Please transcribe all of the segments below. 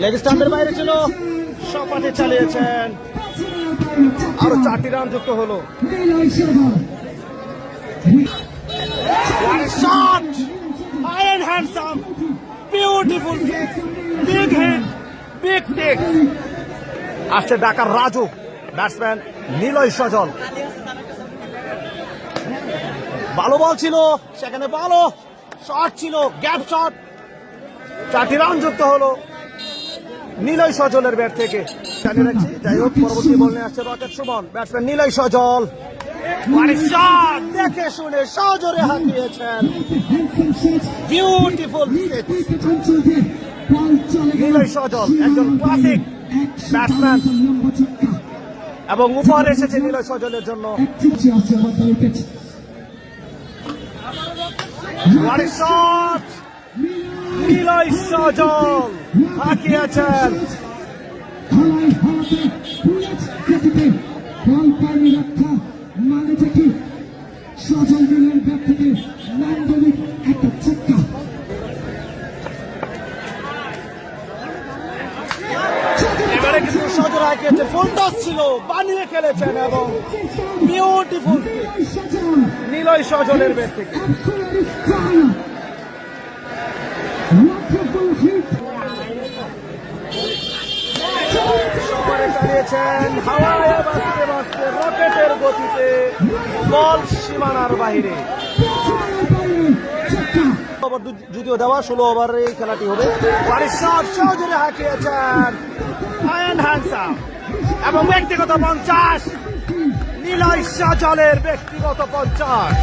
Leg স্টাম্পের বাইরে ছিল, সপাটে চালিয়েছেন, আরো 4টি রান যুক্ত হলো। Shot, iron handsome, beautiful six, big hit, big six. আসছে ঢাকার রাজু ব্যাটসম্যান নিলয় সজল। ভালো বল ছিল সেখানে, ভালো শট ছিল, গ্যাপ শট। 4টি রান যুক্ত হলো নিলয় সজলের ব্যাট থেকে। জানিয়ে রাখছি, যাই হোক, পরবর্তী বল নিয়ে আসছে রকেট সুমন। ব্যাটসম্যান নিলয় সজল, শট দেখে শুনে সজোরে হাঁকিয়েছেন, বিউটিফুল সিক্স। নিলয় সজল একজন ক্লাসিক ব্যাটসম্যান এবং উপহার এসেছে নিলয় সজলের জন্য। শট, নিলয় সজল হাঁকিয়েছেন। এবারে কিন্তু সজল হাঁকিয়েছেন, ফুল টস ছিল, বানিয়ে খেলেছেন এবং বিউটিফুল নিলয় সজলের ব্যাট থেকে। চালিয়েছেন হাওয়ায় বাঁচতে বাঁচতে রকেটের গতিতে, বল সীমানার বাইরে। যদিও দেওয়া 16 ওভারে এই খেলাটি হবে। সহজে হাঁকিয়েছেন আয়রন হ্যান্ডসাম এবং ব্যক্তিগত 50, নিলয় সজলের ব্যক্তিগত 50।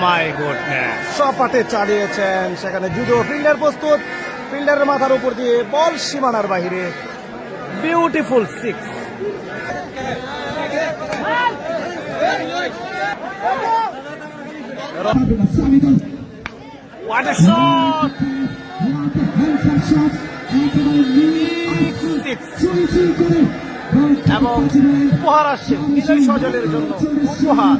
মাই গুডনেস, সপাটে চালিয়েছেন সেখানে জুডো। ফিল্ডার প্রস্তুত, ফিল্ডারের মাথার উপর দিয়ে বল সীমানার বাহিরে, beautiful six. What a shot! এবং উপহার আসছে নিলয় সজলের জন্য, উপহার।